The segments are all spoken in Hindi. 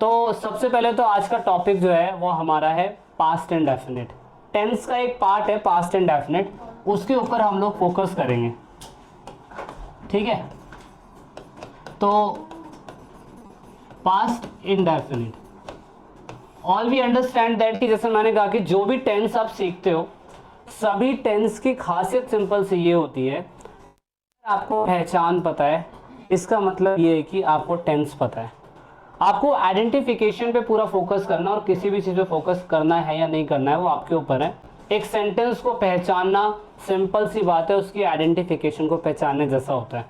तो सबसे पहले तो आज का टॉपिक जो है वो हमारा है पास्ट एंड डेफिनेट। टेंस का एक पार्ट है पास्ट एंड डेफिनेट, उसके ऊपर हम लोग फोकस करेंगे। ठीक है, तो past indefinite, all we understand that कि जैसे मैंने कहा कि जो भी टेंस आप सीखते हो सभी टेंस की खासियत सिंपल सी ये होती है, आपको पहचान पता है इसका मतलब ये है कि आपको टेंस पता है। आपको आइडेंटिफिकेशन पे पूरा फोकस करना और किसी भी चीज़ पे फोकस करना है या नहीं करना है वो आपके ऊपर है। एक सेंटेंस को पहचानना सिंपल सी बात है, उसकी आइडेंटिफिकेशन को पहचानने जैसा होता है।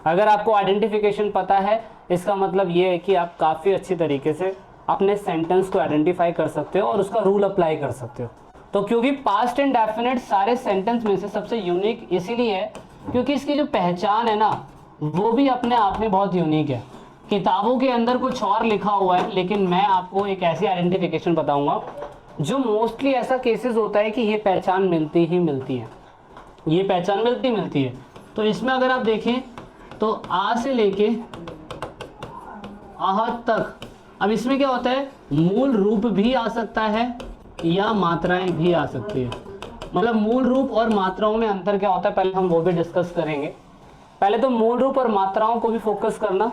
अगर आपको आइडेंटिफिकेशन पता है इसका मतलब ये है कि आप काफ़ी अच्छी तरीके से अपने सेंटेंस को आइडेंटिफाई कर सकते हो और उसका रूल अप्लाई कर सकते हो। तो क्योंकि पास्ट एंड डेफिनेट सारे सेंटेंस में से सबसे यूनिक इसीलिए है क्योंकि इसकी जो पहचान है ना वो भी अपने आप में बहुत यूनिक है। किताबों के अंदर कुछ और लिखा हुआ है, लेकिन मैं आपको एक ऐसी आइडेंटिफिकेशन बताऊंगा जो मोस्टली ऐसा केसेस होता है कि ये पहचान मिलती ही मिलती है, ये पहचान मिलती है। तो इसमें अगर आप देखें तो आ से लेके आह तक, अब इसमें क्या होता है, मूल रूप भी आ सकता है या मात्राएं भी आ सकती है। मतलब मूल रूप और मात्राओं में अंतर क्या होता है पहले हम वो भी डिस्कस करेंगे। पहले तो मूल रूप और मात्राओं को भी फोकस करना।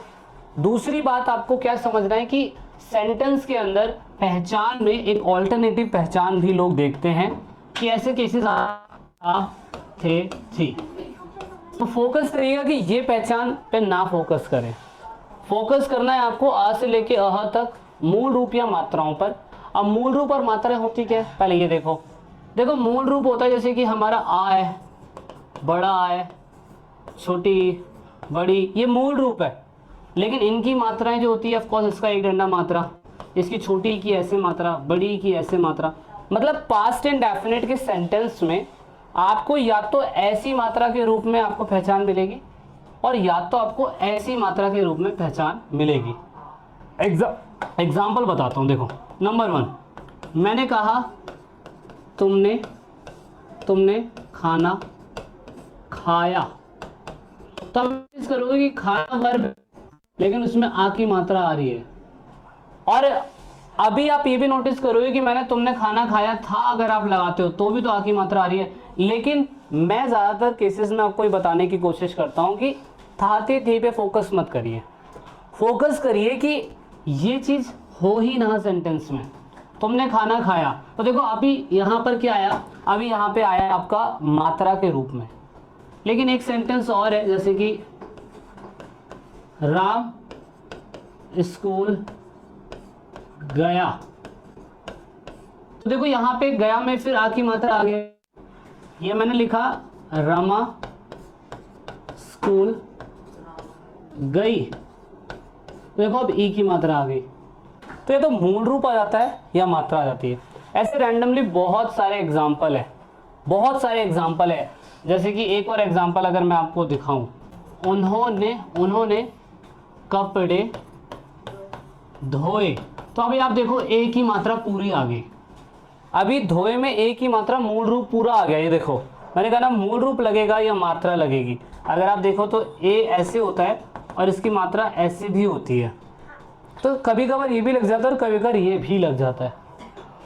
दूसरी बात आपको क्या समझना है कि सेंटेंस के अंदर पहचान में एक ऑल्टरनेटिव पहचान भी लोग देखते हैं कि ऐसे केसेस आ थे थी। तो फोकस करिएगा कि ये पहचान पे ना फोकस करें। फोकस करना है आपको आ से लेके अह तक मूल रूप या मात्राओं पर। अब मूल रूप और मात्राएं होती क्या है पहले ये देखो मूल रूप होता है जैसे कि हमारा आ है, बड़ा आ है, छोटी बड़ी, ये मूल रूप है। लेकिन इनकी मात्राएं जो होती है ऑफकोर्स इसका एक डंडा मात्रा, इसकी छोटी की ऐसे मात्रा, बड़ी की ऐसे मात्रा। मतलब पास्ट एंड डेफिनेट के सेंटेंस में आपको या तो ऐसी मात्रा के रूप में आपको पहचान मिलेगी और या तो आपको ऐसी मात्रा के रूप में पहचान मिलेगी। एग्जाम्पल बताता हूँ। देखो नंबर 1, मैंने कहा तुमने खाना खाया, तो आप नोटिस करोगे कि खाना वर्ब लेकिन उसमें आ की मात्रा आ रही है। और अभी आप ये भी नोटिस करोगे कि मैंने तुमने खाना खाया था अगर आप लगाते हो तो भी तो आ की मात्रा आ रही है। लेकिन मैं ज़्यादातर केसेस में आपको ये बताने की कोशिश करता हूँ कि था थी पे फोकस मत करिए, फोकस करिए कि ये चीज़ हो ही ना सेंटेंस में। तुमने खाना खाया तो देखो अभी यहाँ पर क्या आया, अभी यहाँ पे आया आपका मात्रा के रूप में। लेकिन एक सेंटेंस और है जैसे कि राम स्कूल गया, तो देखो यहाँ पे गया में फिर आ की मात्रा आ गई। ये मैंने लिखा रमा स्कूल गई, देखो अब ई की मात्रा आ गई। तो ये तो मूल रूप आ जाता है या मात्रा आ जाती है। ऐसे रैंडमली बहुत सारे एग्जाम्पल है, जैसे कि एक और एग्जाम्पल अगर मैं आपको दिखाऊं, उन्होंने कपड़े धोए, तो अभी आप देखो ए की मात्रा पूरी आ गई। अभी धोए में ए की मात्रा मूल रूप पूरा आ गया। ये देखो मैंने कहा ना मूल रूप लगेगा या मात्रा लगेगी। अगर आप देखो तो ए ऐसे होता है और इसकी मात्रा ऐसे भी होती है, तो कभी कभार ये भी लग जाता है और कभी कभार ये भी लग जाता है।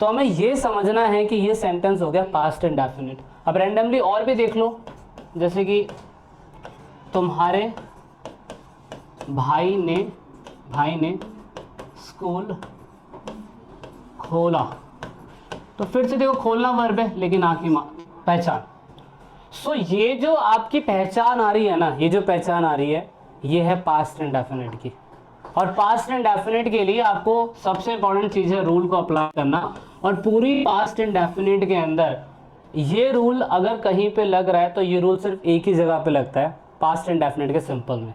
तो हमें ये समझना है कि ये सेंटेंस हो गया पास्ट एंड डेफिनेट। अब रैंडमली और भी देख लो, जैसे कि तुम्हारे भाई ने स्कूल खोला, तो फिर से देखो खोलना वर्ब है लेकिन आ की पहचान। सो ये जो आपकी पहचान आ रही है ना, ये जो पहचान आ रही है ये है पास्ट एंड डेफिनेट की। और पास्ट एंड डेफिनेट के लिए आपको सबसे इंपॉर्टेंट चीज़ है रूल को अप्लाई करना। और पूरी पास्ट एंड डेफिनेट के अंदर ये रूल अगर कहीं पे लग रहा है तो ये रूल सिर्फ एक ही जगह पे लगता है, पास्ट एंड डेफिनेट के सिंपल में।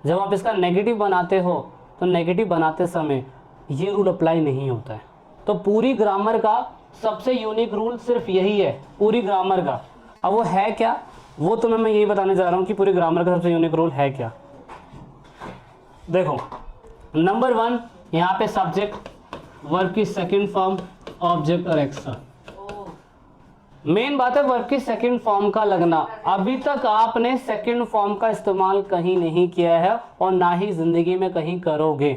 जब आप इसका नेगेटिव बनाते हो तो नेगेटिव बनाते समय ये रूल अप्लाई नहीं होता है। तो पूरी ग्रामर का सबसे यूनिक रूल सिर्फ यही है, पूरी ग्रामर का। अब वो है क्या, वो तुम्हें मैं यही बताने जा रहा हूँ कि पूरी ग्रामर का सबसे यूनिक रूल है क्या। देखो नंबर 1, यहाँ पे सब्जेक्ट वर्ब की सेकंड फॉर्म ऑब्जेक्ट और एक्स्ट्रा। मेन बात है वर्ब की सेकंड फॉर्म का लगना। अभी तक आपने सेकंड फॉर्म का इस्तेमाल कहीं नहीं किया है और ना ही जिंदगी में कहीं करोगे।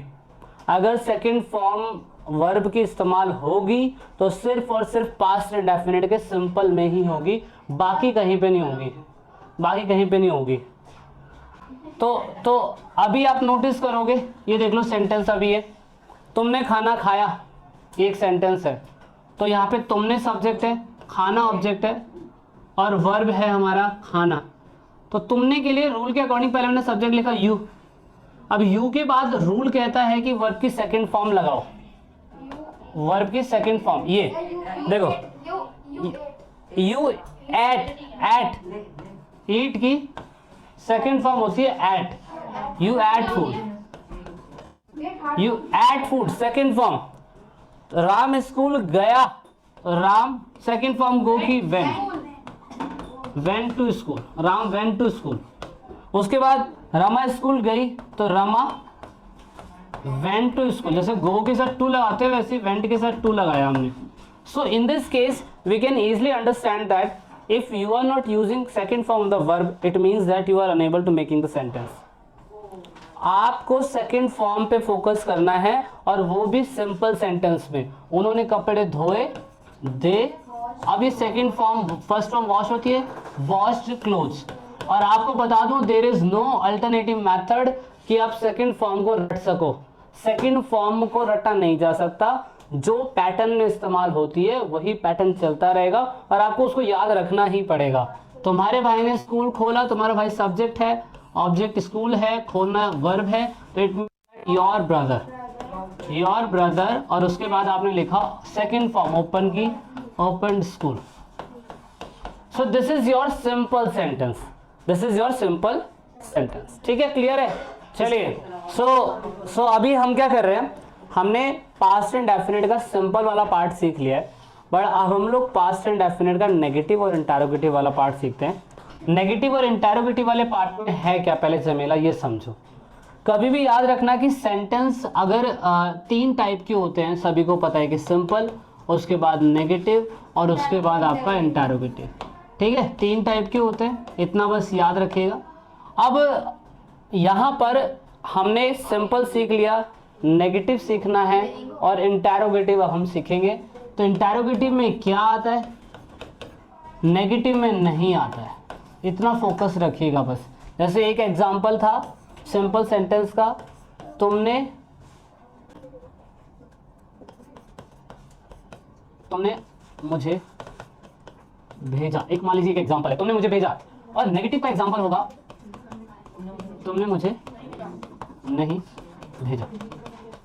अगर सेकंड फॉर्म वर्ब की इस्तेमाल होगी तो सिर्फ और सिर्फ पास्ट इंडेफिनिट के सिंपल में ही होगी, बाकी कहीं पे नहीं होगी, बाकी कहीं पे नहीं होगी। तो अभी आप नोटिस करोगे, ये देख लो सेंटेंस अभी है, तुमने खाना खाया, एक सेंटेंस है। तो यहाँ पे तुमने सब्जेक्ट है, खाना ऑब्जेक्ट है और वर्ब है हमारा खाना। तो तुमने के लिए रूल के अकॉर्डिंग पहले मैंने सब्जेक्ट लिखा यू। अब यू के बाद रूल कहता है कि वर्ब की सेकंड फॉर्म लगाओ, वर्ब की सेकंड फॉर्म। ये देखो यू एट ईट की सेकंड फॉर्म होती है ate, you ate food, you ate food second form. Ram school गया, राम सेकंड फॉर्म गो की went to school, Ram went to school. उसके बाद रमा स्कूल गई तो रमा वेंट टू स्कूल। जैसे गो के साथ टू लगाते हैं वैसे वेंट के साथ टू लगाया हमने। So in this case we can easily understand that if you are not using second form of the verb it means that you are unable to making the sentence. आपको सेकंड फॉर्म पे फोकस करना है और वो भी सिंपल सेंटेंस में। उन्होंने कपड़े धोए, दे। अब ये second form, first form wash होती है, वॉश्ड क्लोथ्स। और आपको बता दूं there is no alternative method कि आप सेकंड फॉर्म को रट सको। सेकंड फॉर्म को रटा नहीं जा सकता, जो पैटर्न में इस्तेमाल होती है वही पैटर्न चलता रहेगा और आपको उसको याद रखना ही पड़ेगा। तुम्हारे भाई ने स्कूल खोला, तुम्हारा भाई सब्जेक्ट है, ऑब्जेक्ट स्कूल है, खोलना वर्ब है, तो इट मींस योर ब्रदर। और उसके बाद आपने लिखा सेकंड फॉर्म ओपन की, open school. So this is your simple sentence, this is your simple sentence. ठीक है, क्लियर है? चलिए सो अभी हम क्या कर रहे हैं, हमने पास्ट इंडेफिनिट का सिंपल वाला पार्ट सीख लिया है, बट अब हम लोग पास्ट इंडेफिनिट का नेगेटिव और इंटरोगेटिव वाला पार्ट सीखते हैं। नेगेटिव और इंटरोगेटिव वाले पार्ट में है क्या, पहले झमेला ये समझो। कभी भी याद रखना कि सेंटेंस अगर तीन टाइप के होते हैं, सभी को पता है कि सिंपल, उसके बाद नेगेटिव और उसके बाद आपका इंटरोगेटिव। ठीक है, तीन टाइप के होते हैं, इतना बस याद रखिएगा। अब यहाँ पर हमने सिंपल सीख लिया, नेगेटिव सीखना है और इंटरोगेटिव अब हम सीखेंगे। तो इंटरोगेटिव में क्या आता है, नेगेटिव में नहीं आता है, इतना फोकस रखिएगा बस। जैसे एक एग्जांपल था सिंपल सेंटेंस का, तुमने मुझे भेजा। एक मान लीजिए एक एग्जांपल है, तुमने मुझे भेजा, और नेगेटिव का एग्जांपल होगा तुमने मुझे नहीं भेजा।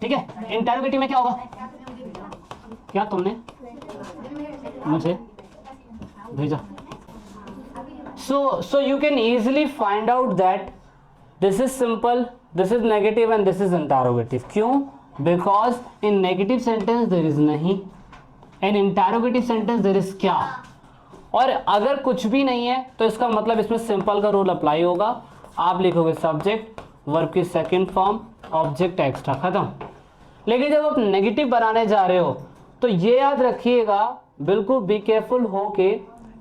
ठीक है, इंटरोगेटिव में क्या होगा, क्या तुमने मुझे भेजा। So you can easily find out that this is simple, this is negative and this is interrogative. क्यों? Because in negative sentence there is नहीं, in interrogative sentence there is क्या। और अगर कुछ भी नहीं है तो इसका मतलब इसमें सिंपल का रूल अप्लाई होगा। आप लिखोगे सब्जेक्ट, वर्ब की सेकंड फॉर्म, ऑब्जेक्ट एक्स्ट्रा, खत्म। लेकिन जब आप नेगेटिव बनाने जा रहे हो तो ये याद रखिएगा, बिल्कुल बी केयरफुल हो के,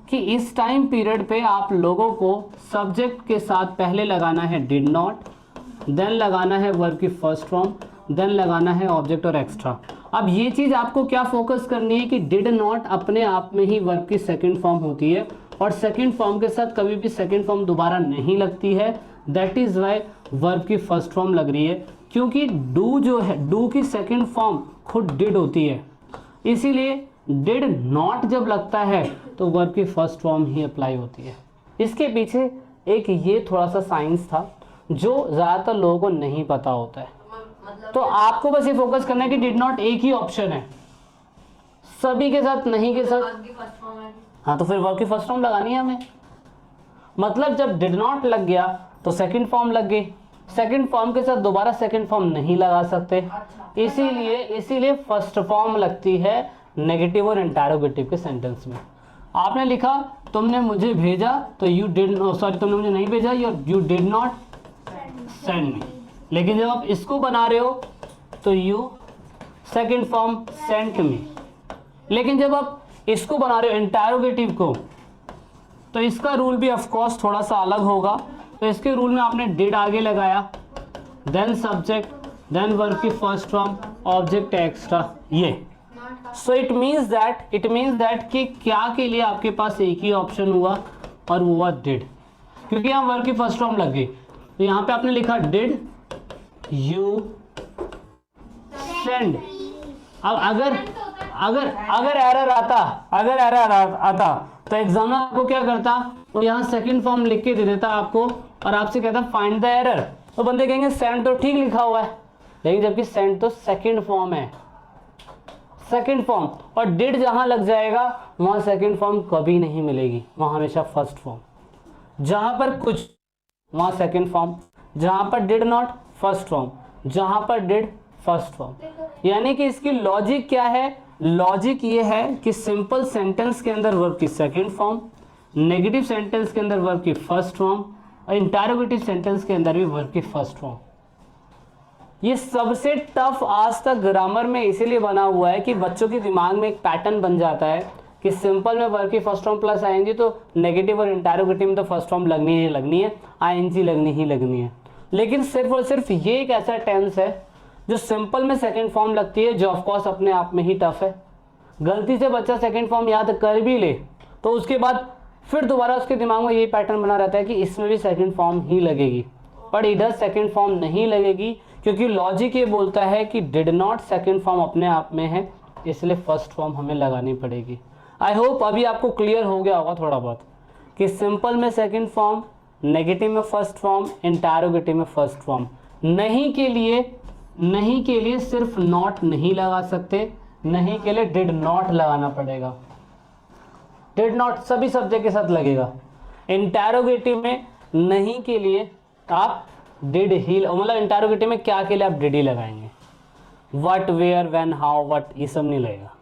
कि इस टाइम पीरियड पे आप लोगों को सब्जेक्ट के साथ पहले लगाना है डिड नॉट, देन लगाना है वर्ब की फर्स्ट फॉर्म, देन लगाना है ऑब्जेक्ट और एक्स्ट्रा। अब ये चीज़ आपको क्या फोकस करनी है कि डिड नॉट अपने आप में ही वर्ब की सेकंड फॉर्म होती है और सेकंड फॉर्म के साथ कभी भी सेकंड फॉर्म दोबारा नहीं लगती है। दैट इज़ वाई वर्ब की फर्स्ट फॉर्म लग रही है, क्योंकि डू जो है, डू की सेकंड फॉर्म खुद डिड होती है, इसीलिए डिड नॉट जब लगता है तो वर्ब की फर्स्ट फॉर्म ही अप्लाई होती है। इसके पीछे एक ये थोड़ा सा साइंस था जो ज़्यादातर लोगों को नहीं पता होता है। तो आपको बस ये फोकस करना है कि डिड नॉट एक ही ऑप्शन है, सभी के साथ नहीं के साथ, हाँ, तो फिर वर्ब की फर्स्ट फॉर्म लगानी है हमें। मतलब जब डिड नॉट लग गया तो सेकंड फॉर्म लग गई, सेकंड फॉर्म के साथ दोबारा सेकंड फॉर्म नहीं लगा सकते, इसीलिए फर्स्ट फॉर्म लगती है नेगेटिव और इंटरोगेटिव के सेंटेंस में। आपने लिखा तुमने मुझे भेजा तो यू डिड, सॉरी तुमने मुझे नहीं भेजा, you did not send me. लेकिन जब आप इसको बना रहे हो तो you second form sent me. लेकिन जब आप इसको बना रहे हो इंटरोगेटिव को, तो इसका रूल भी ऑफ कोर्स थोड़ा सा अलग होगा। तो इसके रूल में आपने डिड आगे लगाया, देन सब्जेक्ट, देन वर्ब की फर्स्ट फॉर्म, ऑब्जेक्ट एक्स्ट्रा ये। सो इट मीन्स दैट कि क्या के लिए आपके पास एक ही ऑप्शन हुआ और वो हुआ डिड, क्योंकि यहाँ वर्ब की फर्स्ट फॉर्म लग गई। तो यहाँ पे आपने लिखा डिड यू सेंड। अब अगर एरर आता तो एग्जामिनर आपको क्या करता, तो यहाँ सेकंड फॉर्म लिख के दे देता आपको और आपसे कहता फाइंड द एरर। तो बंदे कहेंगे सेंड तो ठीक लिखा हुआ है, लेकिन जबकि सेंड तो सेकंड फॉर्म है, सेकंड फॉर्म, और डिड जहां लग जाएगा वहां सेकंड फॉर्म कभी नहीं मिलेगी, वहां हमेशा फर्स्ट फॉर्म। जहां पर कुछ वहां सेकंड फॉर्म, जहां पर डिड नॉट फर्स्ट फॉर्म, जहां पर डिड फर्स्ट फॉर्म। यानी कि इसकी लॉजिक क्या है, लॉजिक ये है कि सिंपल सेंटेंस के अंदर वर्ब की सेकंड फॉर्म, नेगेटिव सेंटेंस के अंदर वर्ब की फर्स्ट फॉर्म, और इंटरोगेटिव सेंटेंस के अंदर भी वर्ब की फर्स्ट फॉर्म। ये सबसे टफ आज तक ग्रामर में इसीलिए बना हुआ है कि बच्चों के दिमाग में एक पैटर्न बन जाता है कि सिंपल में वर्ब की फर्स्ट फॉर्म प्लस आईएनजी, तो नेगेटिव और इंटरोगेटिव में तो फर्स्ट फॉर्म लगनी है, आईएनजी लगनी है। लेकिन सिर्फ और सिर्फ ये एक ऐसा टेंस है जो सिंपल में सेकंड फॉर्म लगती है, जो ऑफकोर्स अपने आप में ही टफ है। गलती से बच्चा सेकंड फॉर्म याद कर भी ले तो उसके बाद फिर दोबारा उसके दिमाग में यही पैटर्न बना रहता है कि इसमें भी सेकंड फॉर्म ही लगेगी, पर इधर सेकंड फॉर्म नहीं लगेगी, क्योंकि लॉजिक ये बोलता है कि डिड नॉट सेकंड फॉर्म अपने आप में है, इसलिए फर्स्ट फॉर्म हमें लगानी पड़ेगी। आई होप अभी आपको क्लियर हो गया होगा थोड़ा बहुत कि सिंपल में सेकंड फॉर्म, नेगेटिव में फर्स्ट फॉर्म, इंटरोगेटिव में फर्स्ट फॉर्म। नहीं के लिए सिर्फ नॉट नहीं लगा सकते, नहीं के लिए डिड नॉट लगाना पड़ेगा। डिड नॉट सभी सब्जेक्ट के साथ लगेगा। इंटरोगेटिव में नहीं के लिए आप डिड ही, मतलब इंटरोगेटिव में क्या के लिए आप डिड ही लगाएंगे, what, where, when, how, what, ये सब नहीं लगेगा।